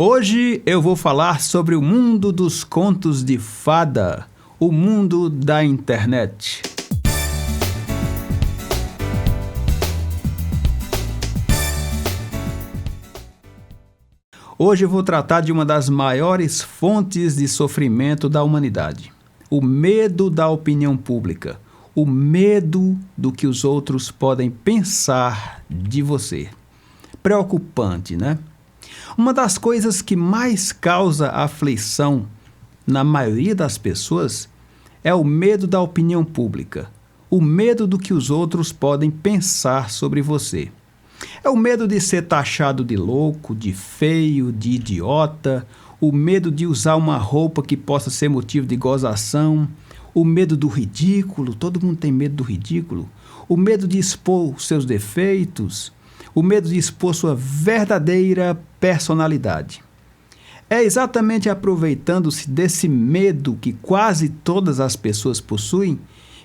Hoje eu vou falar sobre o mundo dos contos de fada, o mundo da internet. Hoje eu vou tratar de uma das maiores fontes de sofrimento da humanidade: o medo da opinião pública, o medo do que os outros podem pensar de você. Preocupante, né? Uma das coisas que mais causa aflição na maioria das pessoas é o medo da opinião pública, o medo do que os outros podem pensar sobre você. É o medo de ser taxado de louco, de feio, de idiota, o medo de usar uma roupa que possa ser motivo de gozação, o medo do ridículo, todo mundo tem medo do ridículo, o medo de expor seus defeitos, o medo de expor sua verdadeira personalidade. É exatamente aproveitando-se desse medo que quase todas as pessoas possuem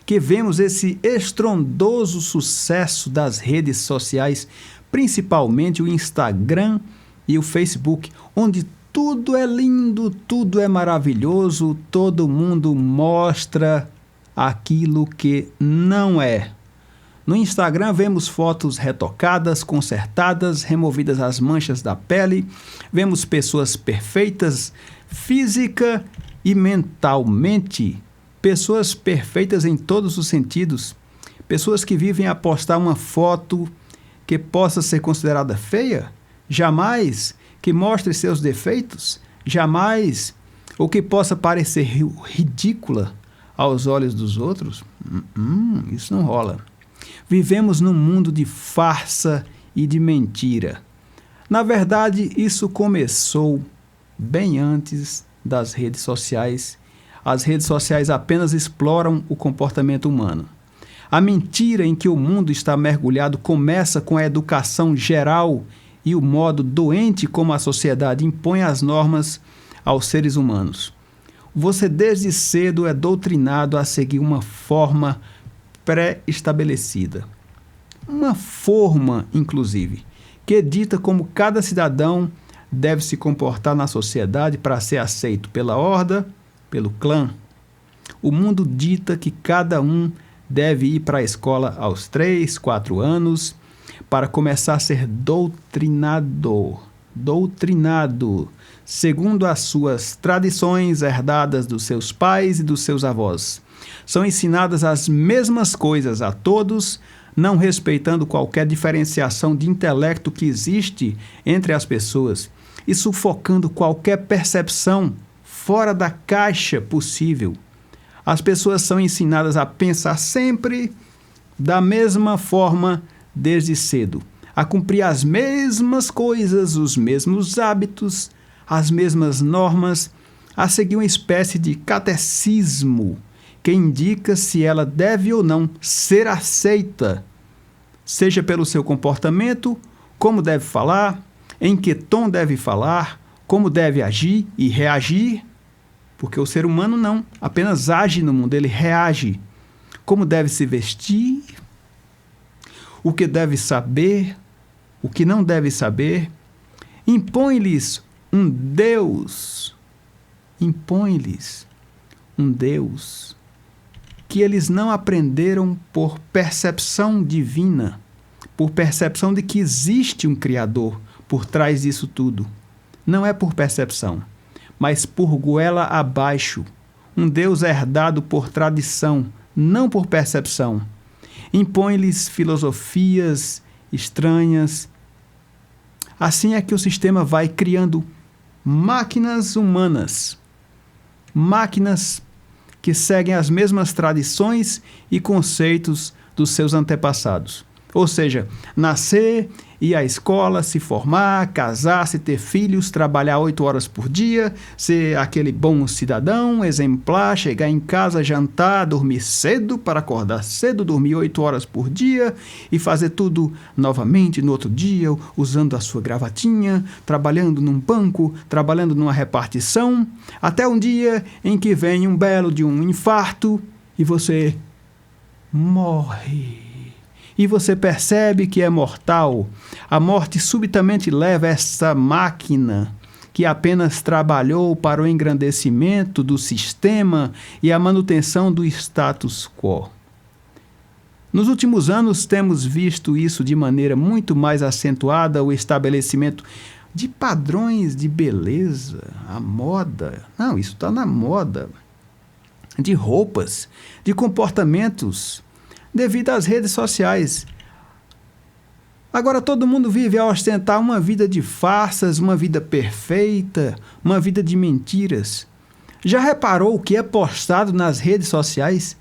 que vemos esse estrondoso sucesso das redes sociais, principalmente o Instagram e o Facebook, onde tudo é lindo, tudo é maravilhoso, todo mundo mostra aquilo que não é. No Instagram vemos fotos retocadas, consertadas, removidas as manchas da pele, vemos pessoas perfeitas física e mentalmente, pessoas perfeitas em todos os sentidos, pessoas que vivem a postar uma foto que possa ser considerada feia, jamais que mostre seus defeitos, jamais, ou que possa parecer ridícula aos olhos dos outros. Isso não rola. Vivemos num mundo de farsa e de mentira. Na verdade, isso começou bem antes das redes sociais. As redes sociais apenas exploram o comportamento humano. A mentira em que o mundo está mergulhado começa com a educação geral e o modo doente como a sociedade impõe as normas aos seres humanos. Você desde cedo é doutrinado a seguir uma forma pré-estabelecida. Uma forma, inclusive, que dita como cada cidadão deve se comportar na sociedade para ser aceito pela horda, pelo clã. O mundo dita que cada um deve ir para a escola aos 3, 4 anos para começar a ser doutrinado, segundo as suas tradições herdadas dos seus pais e dos seus avós. São ensinadas as mesmas coisas a todos, não respeitando qualquer diferenciação de intelecto que existe entre as pessoas e sufocando qualquer percepção fora da caixa possível. As pessoas são ensinadas a pensar sempre da mesma forma desde cedo, a cumprir as mesmas coisas, os mesmos hábitos, as mesmas normas, a seguir uma espécie de catecismo que indica se ela deve ou não ser aceita, seja pelo seu comportamento, como deve falar, em que tom deve falar, como deve agir e reagir, porque o ser humano não apenas age no mundo, ele reage. Como deve se vestir, o que deve saber, o que não deve saber. Impõe-lhes um Deus que eles não aprenderam por percepção divina, por percepção de que existe um Criador por trás disso tudo. Não é por percepção, mas por goela abaixo. Um Deus herdado por tradição, não por percepção. Impõe-lhes filosofias estranhas. Assim é que o sistema vai criando máquinas humanas, máquinas que seguem as mesmas tradições e conceitos dos seus antepassados. Ou seja, nascer, ir à escola, se formar, casar-se, ter filhos, trabalhar 8 horas por dia, ser aquele bom cidadão, exemplar, chegar em casa, jantar, dormir cedo para acordar cedo, dormir 8 horas por dia e fazer tudo novamente no outro dia, usando a sua gravatinha, trabalhando num banco, trabalhando numa repartição, até um dia em que vem um belo de um infarto e você morre. E você percebe que é mortal. A morte subitamente leva essa máquina que apenas trabalhou para o engrandecimento do sistema e a manutenção do status quo. Nos últimos anos, temos visto isso de maneira muito mais acentuada, o estabelecimento de padrões de beleza, a moda. Não, isso está na moda. De roupas, de comportamentos, devido às redes sociais. Agora todo mundo vive a ostentar uma vida de farsas, uma vida perfeita, uma vida de mentiras. Já reparou o que é postado nas redes sociais?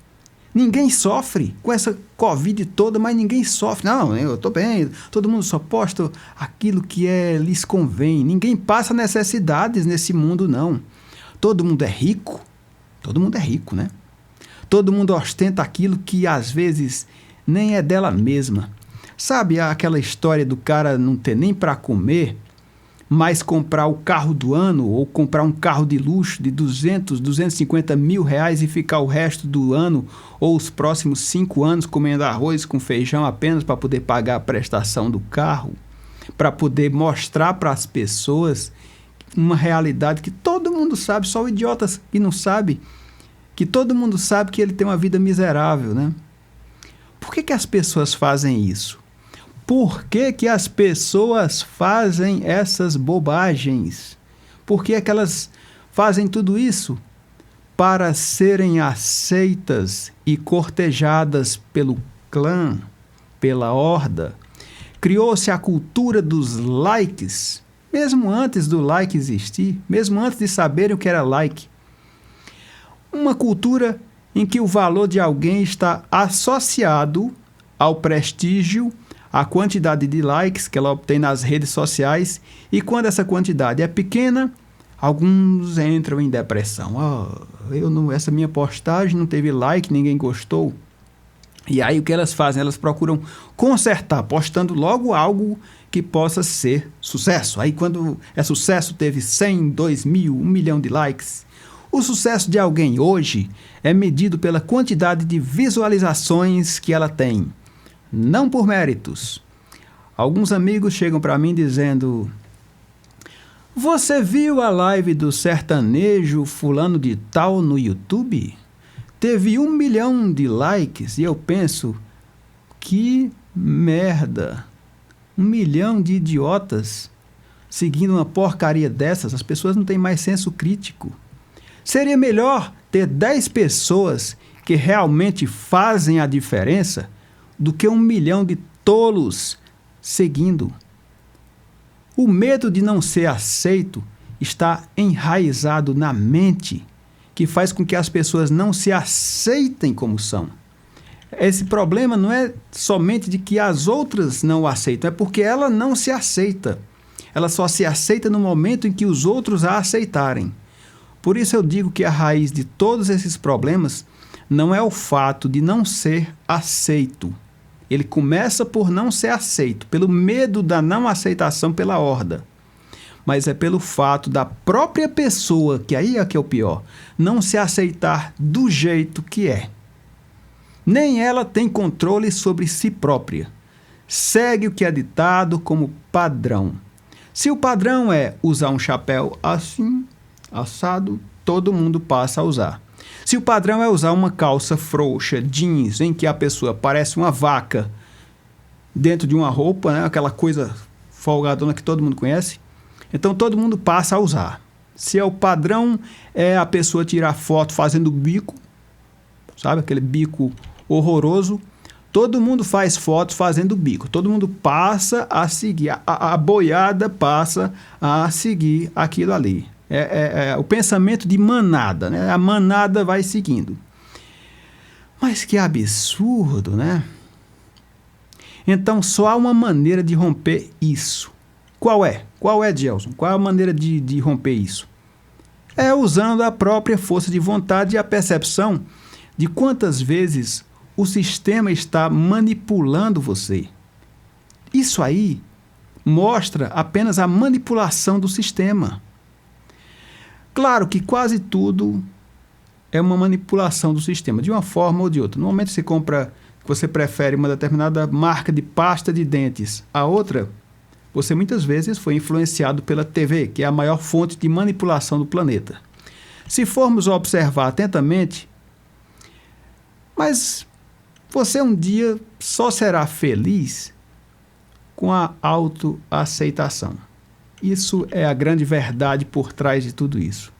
Ninguém sofre com essa Covid toda, mas ninguém sofre. Não, eu estou bem, todo mundo só posta aquilo que lhes convém. Ninguém passa necessidades nesse mundo, não. Todo mundo é rico, né? Todo mundo ostenta aquilo que às vezes nem é dela mesma. Sabe aquela história do cara não ter nem para comer, mas comprar o carro do ano ou comprar um carro de luxo de 250 mil reais e ficar o resto do ano ou os próximos 5 anos comendo arroz com feijão apenas para poder pagar a prestação do carro, para poder mostrar para as pessoas uma realidade que todo mundo sabe, só o idiota que não sabe, que todo mundo sabe que ele tem uma vida miserável, né? Por que as pessoas fazem isso? Por que as pessoas fazem essas bobagens? Por que é que elas fazem tudo isso? Para serem aceitas e cortejadas pelo clã, pela horda. Criou-se a cultura dos likes, mesmo antes do like existir, mesmo antes de saberem o que era like. Uma cultura em que o valor de alguém está associado ao prestígio, à quantidade de likes que ela obtém nas redes sociais, e quando essa quantidade é pequena, alguns entram em depressão. Essa minha postagem não teve like, ninguém gostou. E aí o que elas fazem? Elas procuram consertar, postando logo algo que possa ser sucesso. Aí quando é sucesso, teve 100, 2 mil, 1 milhão de likes. O sucesso de alguém hoje é medido pela quantidade de visualizações que ela tem, não por méritos. Alguns amigos chegam para mim dizendo: você viu a live do sertanejo fulano de tal no YouTube? Teve 1 milhão de likes. E eu penso, que merda. 1 milhão de idiotas seguindo uma porcaria dessas. As pessoas não têm mais senso crítico. Seria melhor ter 10 pessoas que realmente fazem a diferença do que 1 milhão de tolos seguindo. O medo de não ser aceito está enraizado na mente, que faz com que as pessoas não se aceitem como são. Esse problema não é somente de que as outras não o aceitam, é porque ela não se aceita. Ela só se aceita no momento em que os outros a aceitarem. Por isso eu digo que a raiz de todos esses problemas não é o fato de não ser aceito. Ele começa por não ser aceito, pelo medo da não aceitação pela horda. Mas é pelo fato da própria pessoa, que aí é que é o pior, não se aceitar do jeito que é. Nem ela tem controle sobre si própria. Segue o que é ditado como padrão. Se o padrão é usar um chapéu assim, assado, todo mundo passa a usar. Se o padrão é usar uma calça frouxa, jeans, em que a pessoa parece uma vaca dentro de uma roupa, né, aquela coisa folgadona que todo mundo conhece, então todo mundo passa a usar. Se é o padrão é a pessoa tirar foto fazendo bico, sabe, aquele bico horroroso, todo mundo faz fotos fazendo bico, todo mundo passa a seguir, a boiada passa a seguir aquilo ali. É o pensamento de manada, né? A manada vai seguindo. Mas que absurdo, né? Então, só há uma maneira de romper isso. Qual é? Qual é, Gelson? Qual é a maneira de romper isso? É usando a própria força de vontade e a percepção de quantas vezes o sistema está manipulando você. Isso aí mostra apenas a manipulação do sistema. Claro que quase tudo é uma manipulação do sistema, de uma forma ou de outra. No momento que você prefere uma determinada marca de pasta de dentes a outra, Você muitas vezes foi influenciado pela TV, que é a maior fonte de manipulação do planeta. Se formos observar atentamente, mas você um dia só será feliz com a autoaceitação. Isso é a grande verdade por trás de tudo isso.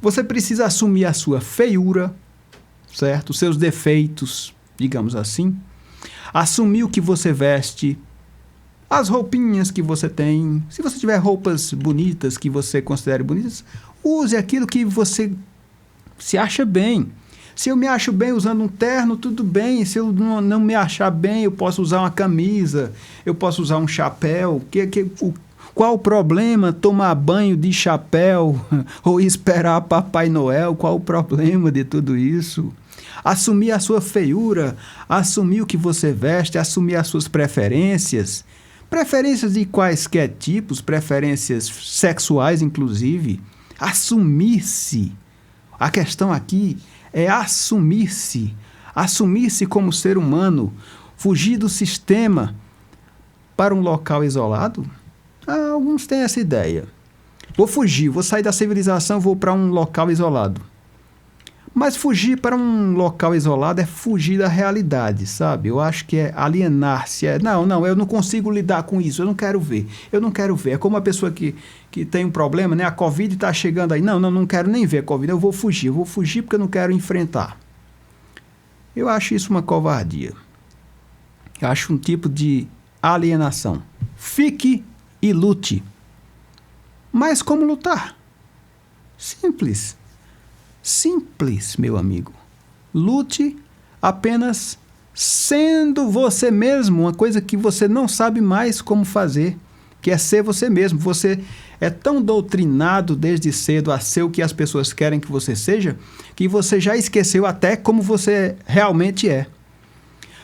Você precisa assumir a sua feiura, certo? Os seus defeitos, digamos assim. Assumir o que você veste, as roupinhas que você tem. Se você tiver roupas bonitas, que você considere bonitas, use aquilo que você se acha bem. Se eu me acho bem usando um terno, tudo bem. Se eu não me achar bem, eu posso usar uma camisa, eu posso usar um chapéu. Qual o problema tomar banho de chapéu ou esperar Papai Noel? Qual o problema de tudo isso? Assumir a sua feiura, assumir o que você veste, assumir as suas preferências. Preferências de quaisquer tipos, preferências sexuais, inclusive. Assumir-se. A questão aqui é assumir-se. Assumir-se como ser humano. Fugir do sistema para um local isolado. Alguns têm essa ideia. Vou fugir, vou sair da civilização, vou para um local isolado. Mas fugir para um local isolado é fugir da realidade, sabe? Eu acho que é alienar-se. Não, eu não consigo lidar com isso, eu não quero ver. É como uma pessoa que tem um problema, né? A Covid está chegando aí. Não quero nem ver a Covid, eu vou fugir porque eu não quero enfrentar. Eu acho isso uma covardia. Eu acho um tipo de alienação. Fique e lute. Mas como lutar? Simples. Simples, meu amigo. Lute apenas sendo você mesmo, uma coisa que você não sabe mais como fazer, que é ser você mesmo. Você é tão doutrinado desde cedo a ser o que as pessoas querem que você seja, que você já esqueceu até como você realmente é.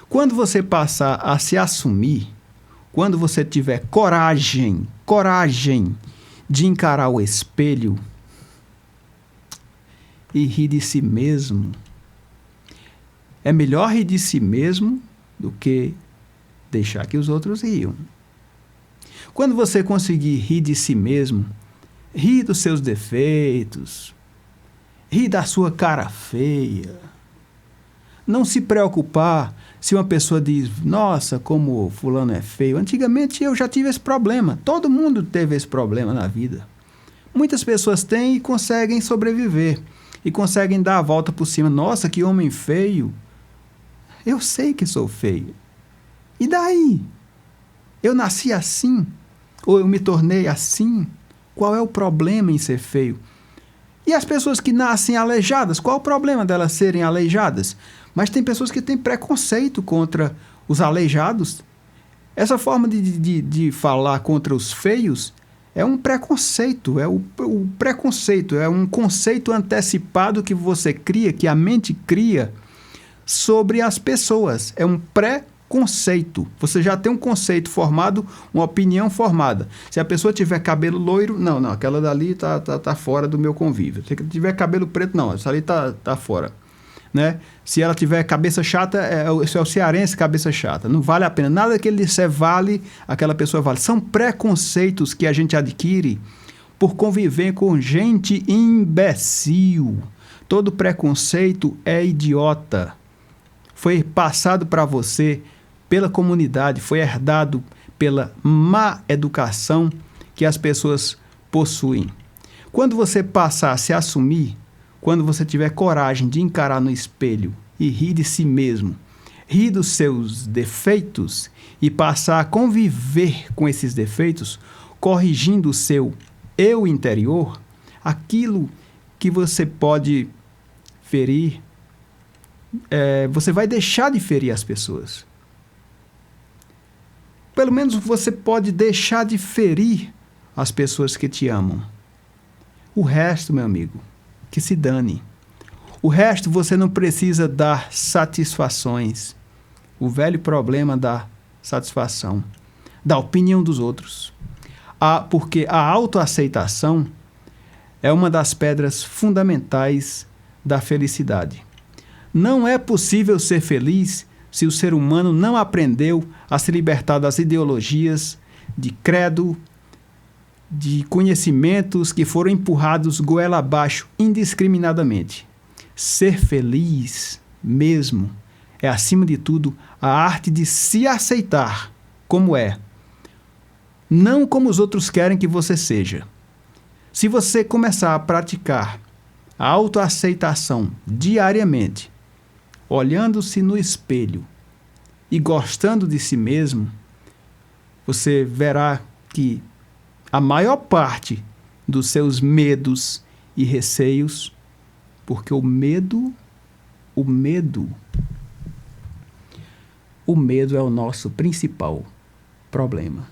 Quando você passar a se assumir, quando você tiver coragem de encarar o espelho e rir de si mesmo, é melhor rir de si mesmo do que deixar que os outros riam. Quando você conseguir rir de si mesmo, rir dos seus defeitos, rir da sua cara feia, não se preocupar se uma pessoa diz, nossa, como fulano é feio. Antigamente eu já tive esse problema. Todo mundo teve esse problema na vida. Muitas pessoas têm e conseguem sobreviver. E conseguem dar a volta por cima. Nossa, que homem feio. Eu sei que sou feio. E daí? Eu nasci assim? Ou eu me tornei assim? Qual é o problema em ser feio? E as pessoas que nascem aleijadas, qual o problema delas serem aleijadas? Mas tem pessoas que têm preconceito contra os aleijados. Essa forma de falar contra os feios é um preconceito. O preconceito é um conceito antecipado que você cria, que a mente cria sobre as pessoas. É um preconceito. Você já tem um conceito formado, uma opinião formada. Se a pessoa tiver cabelo loiro, não, aquela dali tá fora do meu convívio. Se tiver cabelo preto, não, essa ali tá fora. Né? Se ela tiver cabeça chata, esse é o cearense cabeça chata. Não vale a pena. Nada que ele disser vale, aquela pessoa vale. São preconceitos que a gente adquire por conviver com gente imbecil. Todo preconceito é idiota. Foi passado para você pela comunidade, foi herdado pela má educação que as pessoas possuem. Quando você passar a se assumir, quando você tiver coragem de encarar no espelho e rir de si mesmo, rir dos seus defeitos e passar a conviver com esses defeitos, corrigindo o seu eu interior, aquilo que você pode ferir, você vai deixar de ferir as pessoas. Pelo menos você pode deixar de ferir as pessoas que te amam. O resto, meu amigo, que se dane. O resto você não precisa dar satisfações. O velho problema da satisfação, da opinião dos outros. Porque a autoaceitação é uma das pedras fundamentais da felicidade. Não é possível ser feliz se o ser humano não aprendeu a se libertar das ideologias, de credo, de conhecimentos que foram empurrados goela abaixo indiscriminadamente. Ser feliz mesmo é, acima de tudo, a arte de se aceitar como é, não como os outros querem que você seja. Se você começar a praticar a autoaceitação diariamente, olhando-se no espelho e gostando de si mesmo, você verá que a maior parte dos seus medos e receios, porque o medo é o nosso principal problema.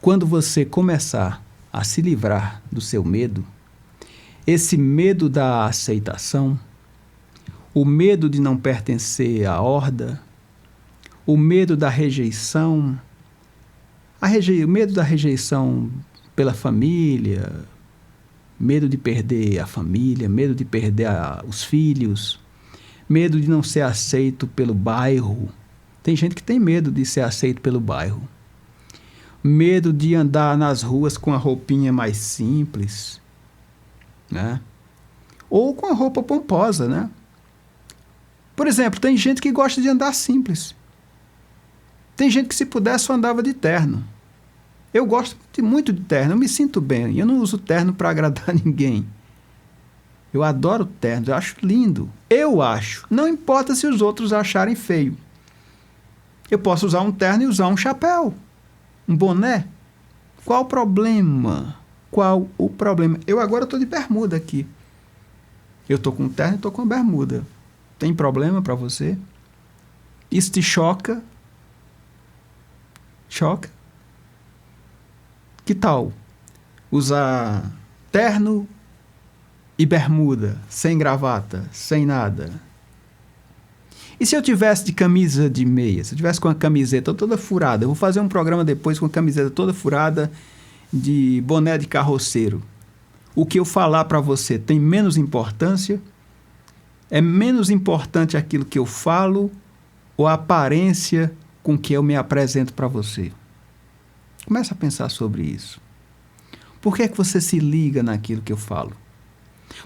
Quando você começar a se livrar do seu medo, esse medo da aceitação, o medo de não pertencer à horda, o medo da rejeição, o medo da rejeição pela família, medo de perder a família, medo de perder os filhos, medo de não ser aceito pelo bairro. Tem gente que tem medo de ser aceito pelo bairro. Medo de andar nas ruas com a roupinha mais simples, né? Ou com a roupa pomposa, né? Por exemplo, tem gente que gosta de andar simples. Tem gente que, se pudesse, só andava de terno. Eu gosto muito de terno, eu me sinto bem. Eu não uso terno para agradar ninguém. Eu adoro terno, eu acho lindo. Eu acho. Não importa se os outros acharem feio. Eu posso usar um terno e usar um chapéu, um boné. Qual o problema? Qual o problema? Eu agora estou de bermuda aqui. Eu estou com um terno e estou com uma bermuda. Tem problema para você? Isso te choca? Choca? Que tal usar terno e bermuda, sem gravata, sem nada? E se eu tivesse de camisa de meia, se eu tivesse com a camiseta toda furada, eu vou fazer um programa depois com a camiseta toda furada, de boné de carroceiro. O que eu falar para você tem menos importância? É menos importante aquilo que eu falo ou a aparência com que eu me apresento para você? Comece a pensar sobre isso. Por que é que você se liga naquilo que eu falo?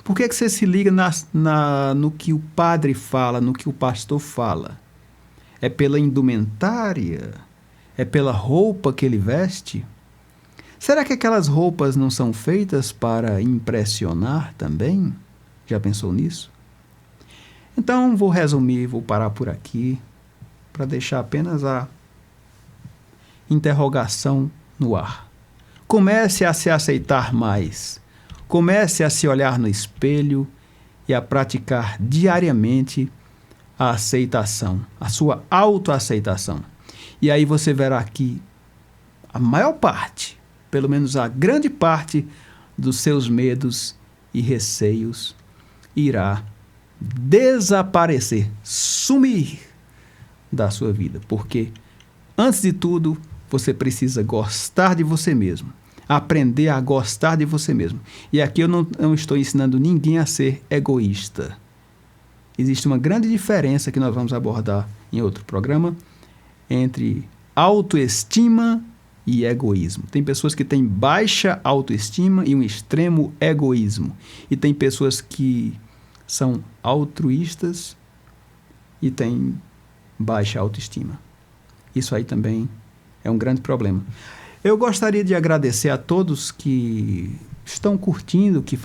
Por que é que você se liga no que o padre fala, no que o pastor fala? É pela indumentária? É pela roupa que ele veste? Será que aquelas roupas não são feitas para impressionar também? Já pensou nisso? Então, vou resumir, vou parar por aqui, para deixar apenas a interrogação no ar. Comece a se aceitar mais. Comece a se olhar no espelho e a praticar diariamente a aceitação, a sua autoaceitação. E aí você verá que a maior parte, pelo menos a grande parte dos seus medos e receios irá desaparecer, sumir da sua vida. Porque, antes de tudo, você precisa gostar de você mesmo. Aprender a gostar de você mesmo. E aqui eu não estou ensinando ninguém a ser egoísta. Existe uma grande diferença que nós vamos abordar em outro programa entre autoestima e egoísmo. Tem pessoas que têm baixa autoestima e um extremo egoísmo. E tem pessoas que são altruístas e têm baixa autoestima. Isso aí também é um grande problema. Eu gostaria de agradecer a todos que estão curtindo, que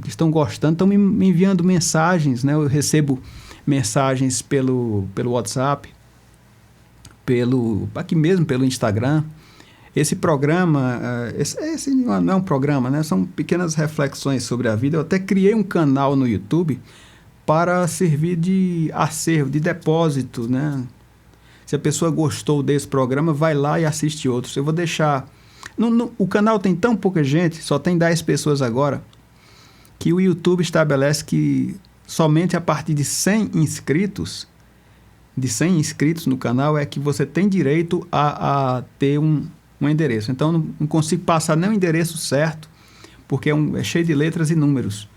estão gostando, estão me enviando mensagens, né? Eu recebo mensagens pelo WhatsApp, aqui mesmo pelo Instagram. Esse programa, esse não é um programa, né? São pequenas reflexões sobre a vida. Eu até criei um canal no YouTube para servir de acervo, de depósito, né? Se a pessoa gostou desse programa, vai lá e assiste outros. Eu vou deixar... o canal tem tão pouca gente, só tem 10 pessoas agora, que o YouTube estabelece que somente a partir de 100 inscritos no canal é que você tem direito a ter um endereço. Então, não consigo passar nem o endereço certo, porque é cheio de letras e números.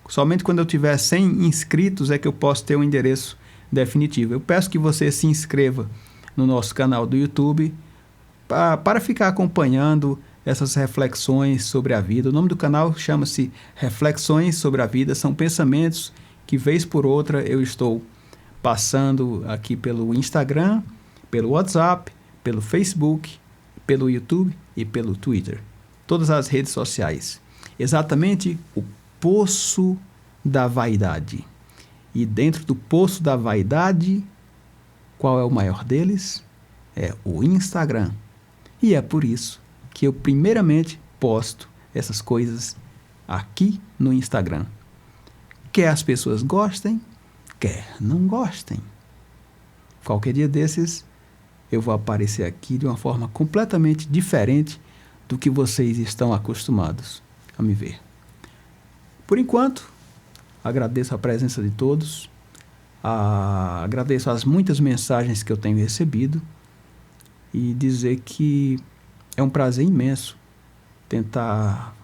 Somente quando eu tiver 100 inscritos é que eu posso ter um endereço definitivo. Eu peço que você se inscreva no nosso canal do YouTube para ficar acompanhando essas reflexões sobre a vida. O nome do canal chama-se Reflexões sobre a Vida. São pensamentos que, vez por outra, eu estou passando aqui pelo Instagram, pelo WhatsApp, pelo Facebook, pelo YouTube e pelo Twitter. Todas as redes sociais. Exatamente o poço da vaidade. E dentro do poço da vaidade, qual é o maior deles? É o Instagram. E é por isso que eu primeiramente posto essas coisas aqui no Instagram. Quer as pessoas gostem, quer não gostem. Qualquer dia desses, eu vou aparecer aqui de uma forma completamente diferente do que vocês estão acostumados a me ver. Por enquanto, agradeço a presença de todos, agradeço as muitas mensagens que eu tenho recebido e dizer que é um prazer imenso tentar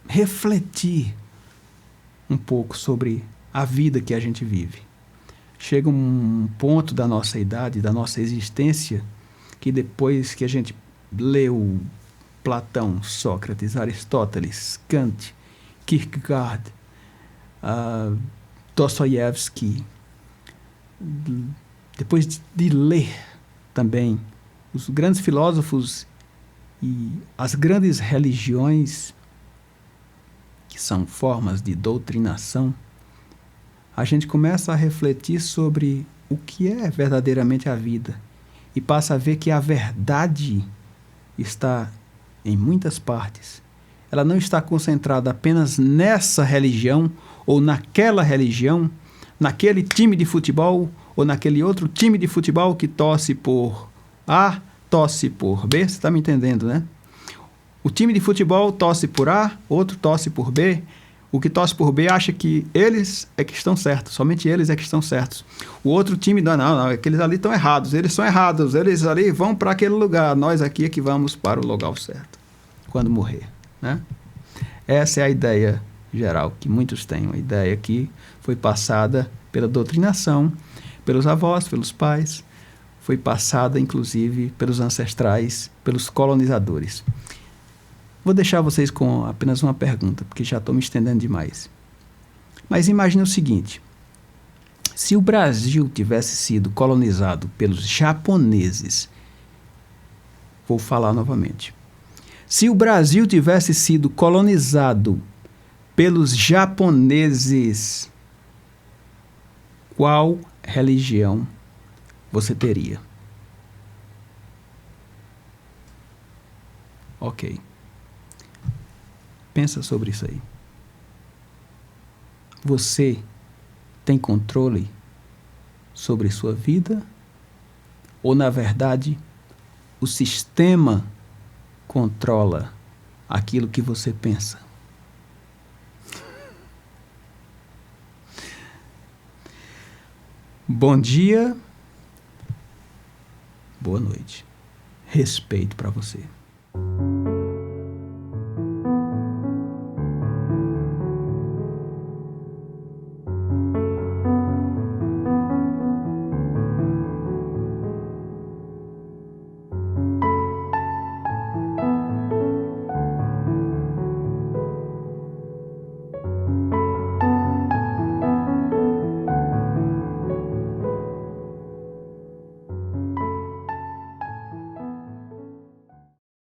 refletir um pouco sobre a vida que a gente vive. Chega um ponto da nossa idade, da nossa existência, que depois que a gente leu Platão, Sócrates, Aristóteles, Kant, Kierkegaard, Dostoiévski, depois de ler também os grandes filósofos e as grandes religiões, que são formas de doutrinação, a gente começa a refletir sobre o que é verdadeiramente a vida e passa a ver que a verdade está em muitas partes. Ela não está concentrada apenas nessa religião ou naquela religião, naquele time de futebol ou naquele outro time de futebol que torce por A, torce por B. Você está me entendendo, né? O time de futebol torce por A, outro torce por B. O que torce por B acha que eles é que estão certos, somente eles é que estão certos. O outro time, não, aqueles ali estão errados, eles são errados, eles ali vão para aquele lugar, nós aqui é que vamos para o lugar certo, quando morrer, né? Essa é a ideia geral que muitos têm, uma ideia que foi passada pela doutrinação, pelos avós, pelos pais, foi passada inclusive pelos ancestrais, pelos colonizadores. Vou deixar vocês com apenas uma pergunta, porque já estou me estendendo demais. Mas imagine o seguinte: se o Brasil tivesse sido colonizado pelos japoneses, vou falar novamente. Se o Brasil tivesse sido colonizado pelos japoneses, qual religião você teria? Ok. Pensa sobre isso aí. Você tem controle sobre sua vida? Ou, na verdade, o sistema controla aquilo que você pensa? Bom dia, boa noite. Respeito para você.